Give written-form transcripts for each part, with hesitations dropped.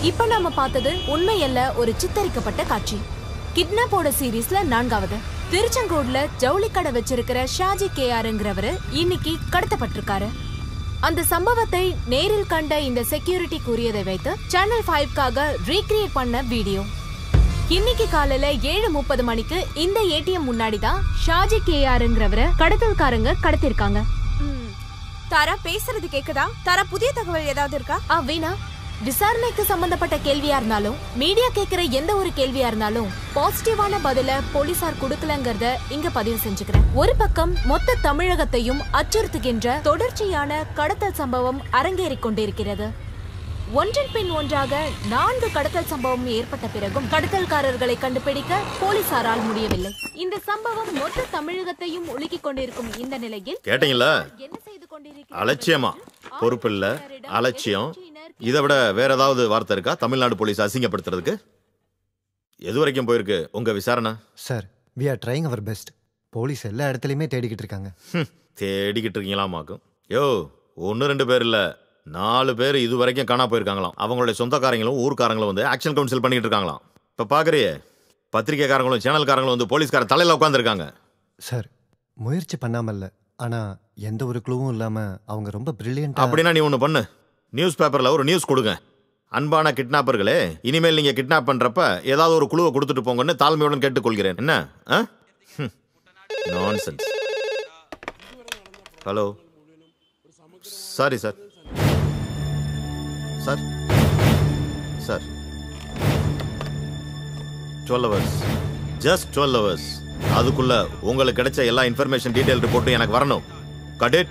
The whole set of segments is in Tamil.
இப்ப நாம பார்த்தது உண்மையல்ல ஒரு சித்தரிக்கப்பட்ட காட்சி. கிட்னாப்போட சீரீஸ்ல 4வது. திருச்செங்கோடுல ஜவுளி கடை வச்சிருக்கிற ஷாஜி கேஆர்ங்கிறவரு இன்னைக்கு கடத்தப்பட்டிருக்காரு. அந்த சம்பவத்தை நேரில் கண்ட இந்த செக்யூரிட்டி கூறியதை வைத்து சேனல் 5க்காக ரீக்ரியேட் பண்ண வீடியோ. இன்னைக்கு காலையில 7:30 மணிக்கு இந்த ஏடிஎம் முன்னாடி தான் ஷாஜி கேஆர்ங்கிறவரை கடத்தல்காரங்க கடத்திருக்காங்க. தாரா பேசுறது கேக்குதா? தாரா புதிய தகவல் ஏதாவது இருக்கா? வீணா, விசாரணைக்கு சம்பந்தப்பட்ட கேள்வியா இருந்தாலும் மீடியா கேக்குற எந்த ஒரு கேள்வியா இருந்தாலும் பாசிட்டிவான பதில போலீசார் கொடுக்கலங்கறத இங்க பதிவு செஞ்சுக்கிறேன். ஒரு பக்கம் மொத்த தமிழகத்தையும் அச்சுறுத்துகின்ற தொடர்ச்சியான கடத்தல் சம்பவம் அரங்கேறிக் கொண்டிருக்கிறது. ஒன்றன் பின் ஒன்றாக 4 கடத்தல் சம்பவம் ஏற்பட்ட பிறகும் கடத்தல்காரர்களை கண்டுபிடிக்க போலீசாரால் முடியவில்லை. இந்த சம்பவம் மொத்த தமிழகத்தையும் உலுக்கிக் கொண்டிருக்கும் இந்த நிலையில் கேட்டீங்களா? என்ன செய்து கொண்டிருக்கிறது? அலட்சியமா? பொறுப்பில்ல, அலட்சியம். இதை விட வேற ஏதாவது வார்த்தை இருக்கா தமிழ்நாடு போலீஸ் அசிங்கப்படுத்துறதுக்கு? எது வரைக்கும் போயிருக்கு உங்க விசாரணை? Sir, we are trying our best. Police எல்லா இடத்துலயுமே தேடிக்கிட்டு இருக்காங்க. தேடிக்கிட்டு இருக்கீங்களாமாக்கும். யோ, 1-2 பேர் இல்ல, 4 பேர் இது வரைக்கும் காணா போயிருக்காங்களாம். அவங்களுடைய சொந்தக்காரங்களும் ஊர்க்காரங்களும் வந்து ஆக்ஷன் கவுன்சில் பண்ணிட்டு இருக்காங்களாம். இப்ப பாக்குறியே, பத்திரிகைக்காரங்களும் சேனல்காரங்களும் வந்து போலீஸ்கார தலையில உட்காந்துருக்காங்க. சார், முயற்சி பண்ணாமல்ல, ஆனா எந்த ஒரு க்ளூவும் இல்லாம அவங்க ரொம்ப பிரில்லியன்ட். அப்படின்னா நீ ஒண்ணு பண்ணு, நியூஸ் பேப்பர்ல ஒரு நியூஸ் கொடுங்க. அன்பான கிட்னாப்பர்களே, இனிமேல் நீங்க கிட்னாப் பண்றப்ப ஏதாவது ஒரு குழுவை கொடுத்துட்டு போங்கன்னு தாழ்மையுடன் கேட்டுக்கொள்கிறேன். என்ன? Nonsense. Hello, sorry sir. Sir sir 12 hours, just 12 hours. அதுக்குள்ள உங்களுக்கு கிடைச்ச எல்லா இன்ஃபர்மேஷன் டீடைல் ரிப்போர்ட்டும் எனக்கு வரணும். Got it?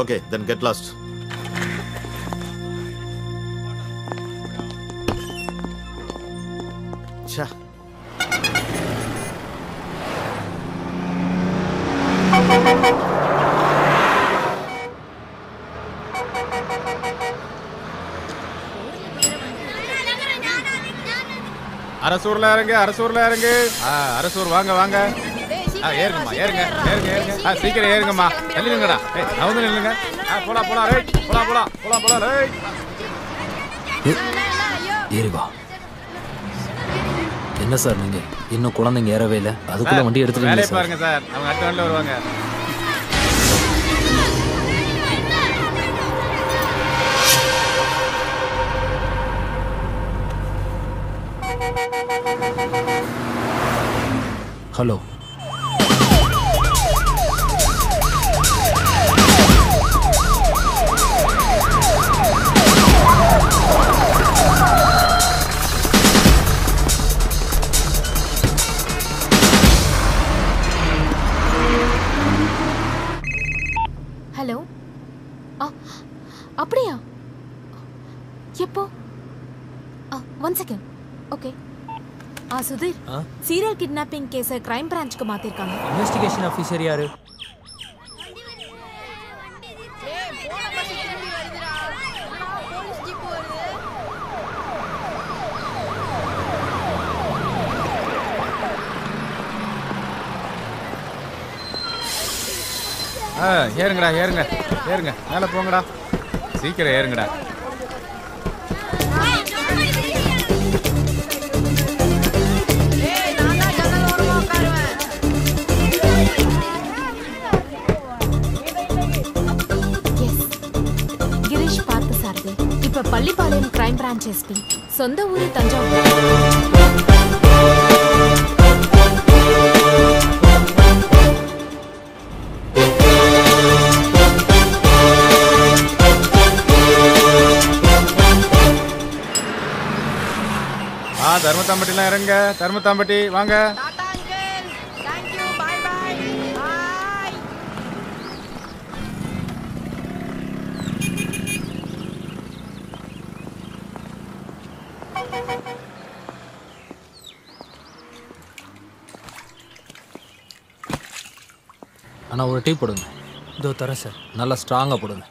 Okay, then get lost. ச்சா. அரசூர்ல இறங்கு, அரசூர்ல இறங்கு. அரசூர் வாங்க வாங்க. ஏறுங்கம்மா, ஏறுங்க ஏறுங்க ஏறுங்க. சீக்கிரம் ஏறுங்கம்மா. தள்ளி நில்லுங்கடா. அவங்க நில்லுங்க. போலாம் போலாம் ரைட். போலாம் போலாம் போலாம் போலாம் ரைட். ஏறி வா. என்ன சார் நீங்க இன்னும் குழந்தைங்க ஏறவே இல்லை, அதுக்குள்ள வண்டி எடுத்துட்டு வேலையை பாருங்க சார். அவங்க அடுத்த வண்டியில் வருவாங்க. Hello, hello. அப்படியா? எப்போ? 1 second. Okay. Sudhir, serial kidnapping கேஸை கிரைம் பிரான்ச்சுக்கு மாத்திருக்காங்க. இன்வெஸ்டிகேஷன் ஆஃபீஸர் யாரு? ஏறுங்கடா ஏறுங்க ஏறுங்க. மேலே போங்கடா. சீக்கிரம் ஏறுங்கடா. இப்ப பள்ளிப்பாளையம் கிரைம் பிரான்ச் எஸ்பி, சொந்த ஊரு தஞ்சாவூர். தர்மத்தாம்பட்டிலாம் இறங்க. தர்மத்தாம்பட்டி வாங்க. அண்ணா ஒரு டீ போடுங்க. இதோ தரேன் சார். நல்லா ஸ்ட்ராங்காக போடுங்க.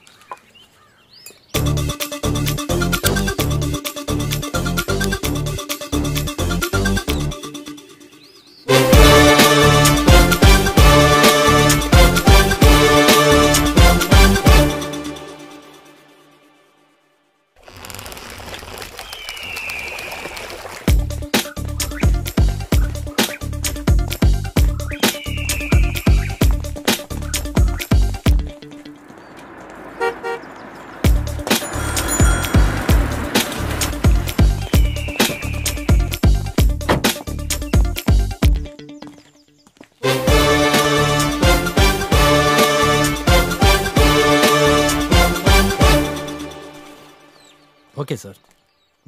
Okay sir.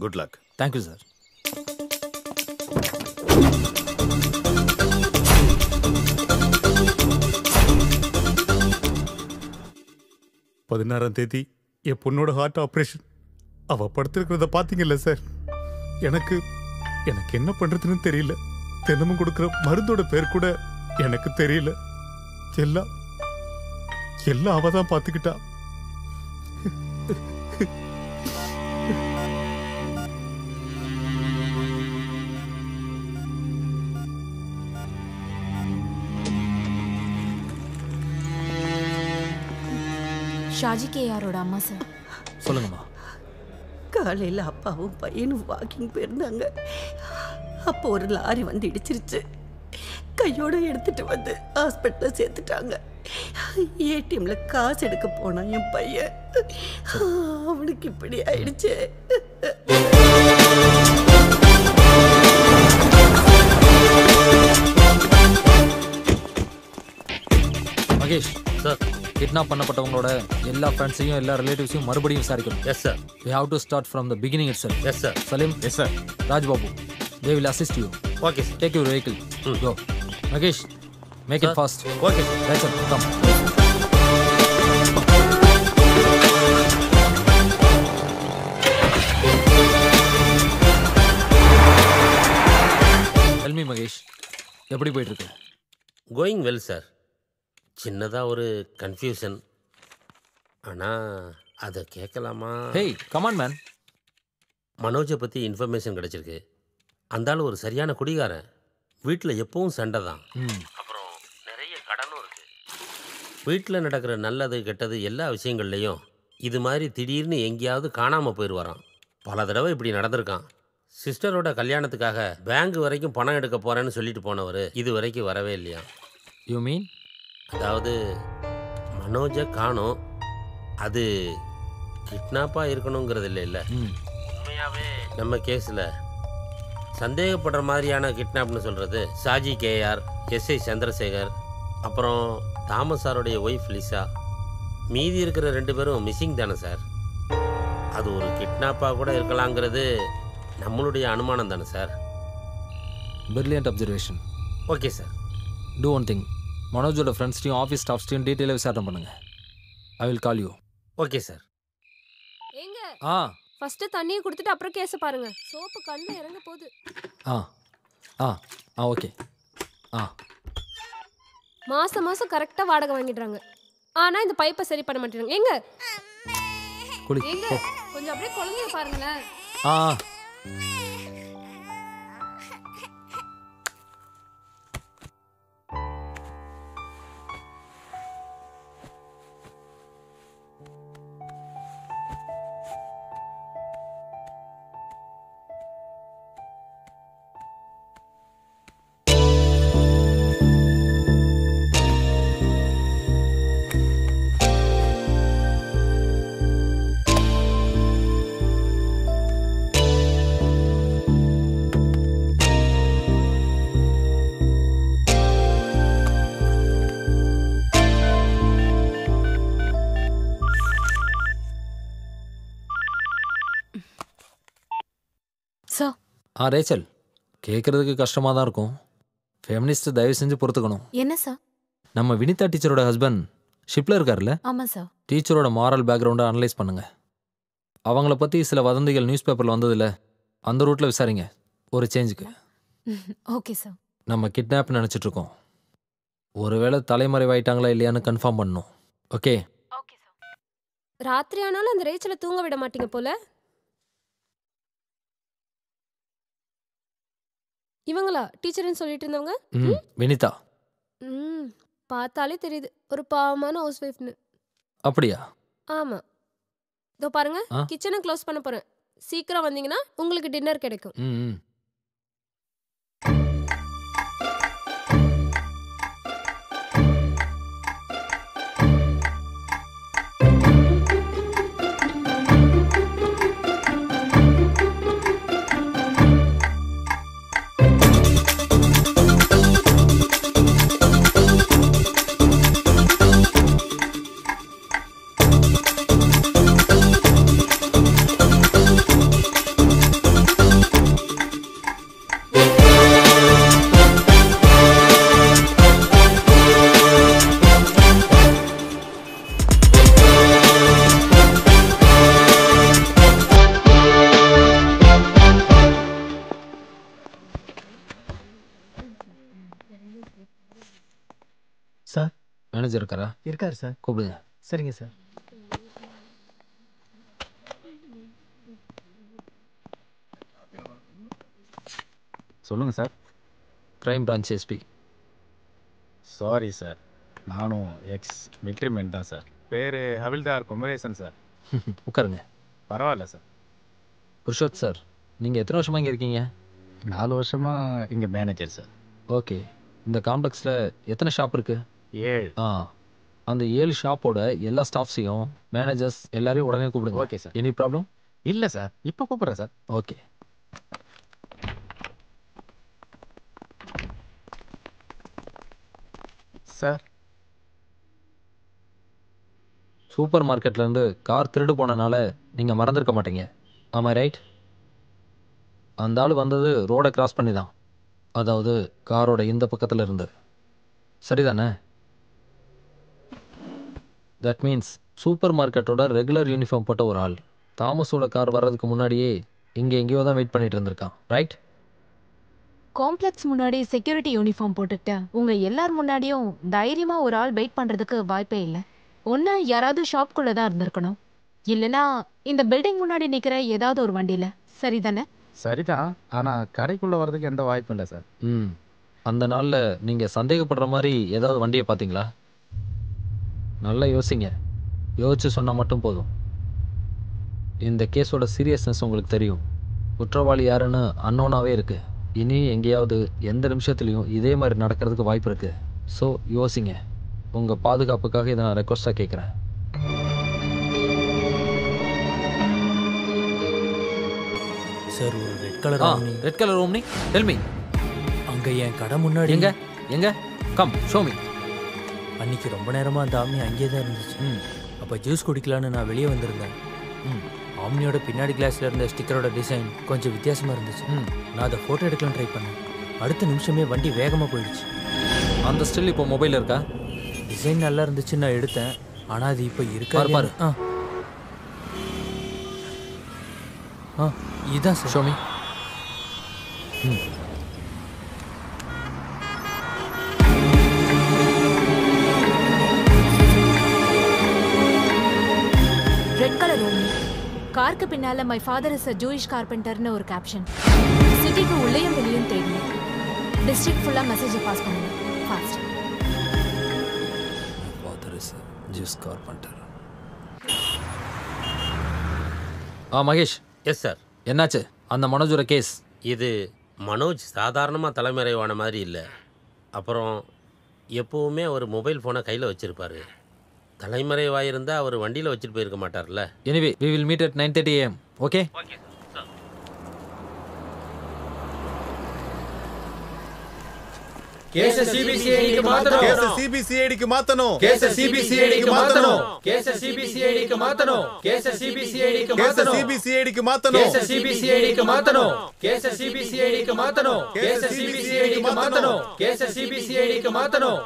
Good luck. Thank you sir. தேதி என் பொண்ணோட ஹார்ட் ஆப்ரேஷன். அவ படுத்திருக்கிறத பாத்தீங்கல்ல சார். எனக்கு என்ன பண்றதுன்னு தெரியல. தினமும் கொடுக்கிற மருந்தோட பேர் கூட எனக்கு தெரியல. எல்லாம் அவ தான் பாத்துக்கிட்டா. ஷாஜி கேஆரோட அம்மா சார். சொல்லுங்கம்மா. காலையில் அப்பாவும் பையனும் வாக்கிங் போயிருந்தாங்க. அப்போ ஒரு லாரி வந்து இடிச்சிருச்சு. கையோட எடுத்துட்டு வந்து ஹாஸ்பிட்டலில் சேர்த்துட்டாங்க. ஏடிஎம்ல காசு எடுக்க போனான் என் பையன். அவனுக்கு இப்படி ஆயிடுச்சு. மகேஷ் சார், கிட்னாப் பண்ணப்பட்டவங்களோட எல்லா ஃப்ரெண்ட்ஸையும் எல்லா ரிலேட்டிவ்ஸையும் மறுபடியும் விசாரிக்கணும். Yes sir. We have to start from the beginning itself. Yes sir. Salim. Yes sir. Rajbabu. They will assist you. Okay sir. Take your vehicle. Go. Magesh, make it fast. Okay sir. Rachel, come. Tell me, Magesh, எப்படி போயிட்டு இருக்கு? Going well sir. சின்னதாக ஒரு கன்ஃபியூஷன். ஆனால் அதை கேட்கலாமா? Hey, come on, man. மனோஜை பற்றி இன்ஃபர்மேஷன் கிடச்சிருக்கு. அந்த ஆள் ஒரு சரியான குடிகாரன். வீட்டில் எப்பவும் சண்டை தான். அப்புறம் நிறைய கடனும் இருக்குது. வீட்டில் நடக்கிற நல்லது கெட்டது எல்லா விஷயங்கள்லையும் இது மாதிரி திடீர்னு எங்கேயாவது காணாமல் போயிடுவாராம். பல தடவை இப்படி நடந்திருக்கான். சிஸ்டரோட கல்யாணத்துக்காக பேங்க் வரைக்கும் பணம் எடுக்க போகிறேன்னு சொல்லிட்டு போனவர் இது வரைக்கும் வரவே இல்லையா. You mean? அதாவது மனோஜை காணோம். அது கிட்னாப்பாக இருக்கணுங்கிறது இல்லை. உண்மையாகவே நம்ம கேஸில் சந்தேகப்படுற மாதிரியான கிட்னாப்னு சொல்கிறது ஷாஜி கேஆர், எஸ்ஐ சந்திரசேகர், அப்புறம் தாமஸ் சாருடைய ஒய்ஃப் லிசா. மீதி இருக்கிற 2 பேரும் மிஸ்ஸிங் தானே சார். அது ஒரு கிட்னாப்பாக கூட இருக்கலாங்கிறது நம்மளுடைய அனுமானம் தானே sir. Brilliant observation. Okay sir. Do one thing. மனோஜோட ஃப்ரெண்ட்ஸ்டையும் ஆஃபீஸ் ஸ்டாஃப்ஸ்டையும் டீட்டெயிலாக விசாரணை பண்ணுங்க. I will call you. Okay sir. ஏங்க ஆ ஃபர்ஸ்ட் தண்ணியை கொடுத்துட்டு அப்புறம் கேஸ பாருங்க. சோப்பு கண்ணு இறங்க போகுது. ஆ ஆ ஆ ஓகே. ஆ மாசம் கரெக்டா வாடகை வாங்கிடுறாங்க. ஆனா இந்த பைப்பை சரி பண்ண மாட்டேறாங்க. ஏங்க குளி. ஏங்க கொஞ்சம் அப்படியே குழந்தைய பாருங்களேன். ஆ சார். ரேச்சல், கேட்குறதுக்கு கஷ்டமாக தான் இருக்கும். ஃபெமினிஸ்ட் தயவு செஞ்சு பொறுத்துக்கணும். என்ன சார்? நம்ம வினிதா டீச்சரோட ஹஸ்பண்ட் ஷிப்பில் இருக்கார்ல, ஆமா சார். டீச்சரோட மாரல் பேக்ரவுண்டை அனலைஸ் பண்ணுங்க. அவங்கள பற்றி சில வதந்திகள் நியூஸ் பேப்பரில் வந்ததில்ல, அந்த ரூட்டில் விசாரிங்க ஒரு சேஞ்சுக்கு. Okay sir. நம்ம கிட்னாப் நினச்சிட்ருக்கோம். ஒருவேளை தலைமறைவாயிட்டாங்களா இல்லையான்னு கன்ஃபார்ம் பண்ணணும். ஓகே? Okay sir. ராத்திரி ஆனாலும் அந்த ரேச்சலை தூங்க விட மாட்டீங்க போல. இவங்களா டீச்சர்னு சொல்லிட்டு இருந்தவங்க? வினிதா. பார்த்தாலே தெரியுது ஒரு பாவமான ஹவுஸ் ஒய்ஃப்னு. அப்படியா? ஆமா. இதோ பாருங்க, கிச்சனை க்ளோஸ் பண்ண போறேன். சீக்கிரம் வந்தீங்கன்னா உங்களுக்கு டின்னர் கிடைக்கும். ம் மேனேஜர் இருக்காரா? இருக்காரு சார். கூப்பிடுங்க. சரிங்க சார். சொல்லுங்கள் sir. Crime branch SP. Sorry sir, நானும் எக்ஸ் மிலிட்ரி மேன் தான் சார். பேர் ஹவில்தார் குமரேசன் சார். உட்காருங்க. பரவாயில்ல சார். புருஷோத் சார், நீங்கள் எத்தனை வருஷமாக இங்கே இருக்கீங்க? 4 வருஷமாக இங்கே மேனேஜர் சார். ஓகே. இந்த காம்ப்ளெக்ஸில் எத்தனை ஷாப் இருக்குது? 7. அந்த 7 ஷாப்போட எல்லா ஸ்டாஃப்ஸையும் மேனேஜர்ஸ் எல்லாரையும் உடனே கூப்பிடுங்க. Okay sir. Any problem? இல்லை சார், இப்போ கூப்பிட்றேன் சார். ஓகே. சார், சூப்பர் மார்க்கெட்லேருந்து கார் திருடு போனனால நீங்கள் மறந்துருக்க மாட்டீங்க. ஆமாம் ரைட்? அந்த ஆள் வந்தது ரோடை கிராஸ் பண்ணி தான், அதாவது காரோட இந்த பக்கத்தில் இருந்து. சரிதானே? தட் மீன்ஸ் சூப்பர் மார்க்கெட்டோட ரெகுலர் யூனிஃபார்ம் போட்ட ஒரு ஆள் தாமஸோட கார் வர்றதுக்கு முன்னாடியே இங்கே எங்கேயோ தான் வெயிட் பண்ணிட்டு இருந்திருக்கான். ரைட்? காம்ப்ளெக்ஸ் முன்னாடி செக்யூரிட்டி யூனிஃபார்ம் போட்டுக்கிட்டேன் உங்க எல்லார் முன்னாடியும் தைரியமா ஒரு ஆள் வெயிட் பண்றதுக்கு வாய்ப்பே இல்லை. ஒன்று யாராவது ஷாப்குள்ளே தான் இருந்திருக்கணும், இல்லைனா இந்த பில்டிங் முன்னாடி நிற்கிற ஏதாவது ஒரு வண்டியில். சரிதானே? சரிதான், ஆனால் கடைக்குள்ளே வர்றதுக்கு எந்த வாய்ப்பும் இல்லை சார். அந்த நாளில் நீங்கள் சந்தேகப்படுற மாதிரி ஏதாவது வண்டியை பார்த்தீங்களா? நல்லா யோசிங்க. யோசிச்சு சொன்னால் மட்டும் போதும். இந்த கேஸோட சீரியஸ்னஸ் உங்களுக்கு தெரியும். குற்றவாளி யாருன்னு அன்னோனாவே இருக்கு. இனி எங்கேயாவது எந்த நிமிஷத்துலையும் இதே மாதிரி நடக்கிறதுக்கு வாய்ப்பு இருக்கு. ஸோ யோசிங்க. உங்கள் பாதுகாப்புக்காக இதை நான் ரெக்வஸ்ட்டாக கேட்குறேன். சார், ஒரு red colour red colour omni. Tell me. அங்கே என் கடை முன்னாடி. எங்க கம் ஷோ மீ. அன்னைக்கு ரொம்ப நேரமாக அந்த ஆம்னி அங்கேயே தான் இருந்துச்சு. அப்போ ஜூஸ் குடிக்கலான்னு நான் வெளியே வந்திருந்தேன். ஆம்னியோட பின்னாடி கிளாஸில் இருந்த ஸ்டிக்கரோட டிசைன் கொஞ்சம் வித்தியாசமாக இருந்துச்சு. நான் அதை ஃபோட்டோ எடுக்கலாம் ட்ரை பண்ணேன். அடுத்த நிமிஷமே வண்டி வேகமாக போயிடுச்சு. அந்த ஸ்டில் இப்போ மொபைல் இருக்கா? டிசைன் நல்லா இருந்துச்சு, நான் எடுத்தேன். ஆனால் அது இப்போ இருக்கா பாரு. இதான் sir. Show me. Red colour Omni. காருக்கு பின்னால my father is a Jewish கார்பெண்டர்னு ஒரு கேப்ஷன். சிட்டிக்கு உள்ளேயும் வெளியும் தேடணும். டிஸ்ட்ரிக்ட் ஃபுல்லாக மெசேஜை பாஸ் பண்ணுங்க. Fast. Father is a Jewish carpenter. Mahesh. Yes sir. என்னாச்சு அந்த மனோஜோட கேஸ்? இது மனோஜ் சாதாரணமாக தலைமறைவான மாதிரி இல்லை. அப்புறம் எப்போவுமே அவர் மொபைல் ஃபோனை கையில் வச்சுருப்பார். தலைமறைவாயிருந்தால் அவர் வண்டியில் வச்சுட்டு போயிருக்க மாட்டார்ல. Anyway we will meet at 9:30 AM. Okay? Okay sir. கேஸ சிபிசிஐடிக்கு மாத்தணும். கேஸ சிபிசிஐடிக்கு மாத்தணும். கேஸ சிபிசிஐடிக்கு மாத்தணும். கேஸ சிபிசிஐடிக்கு மாத்தணும். கேஸ சிபிசிஐடிக்கு மாத்தணும். கேஸ சிபிசிஐடிக்கு மாத்தணும். கேஸ சிபிசிஐடிக்கு மாத்தணும். கேஸ சிபிசிஐடிக்கு மாத்தணும். கேஸ சிபிசிஐடிக்கு மாத்தணும். கேஸ சிபிசிஐடிக்கு மாத்தணும்.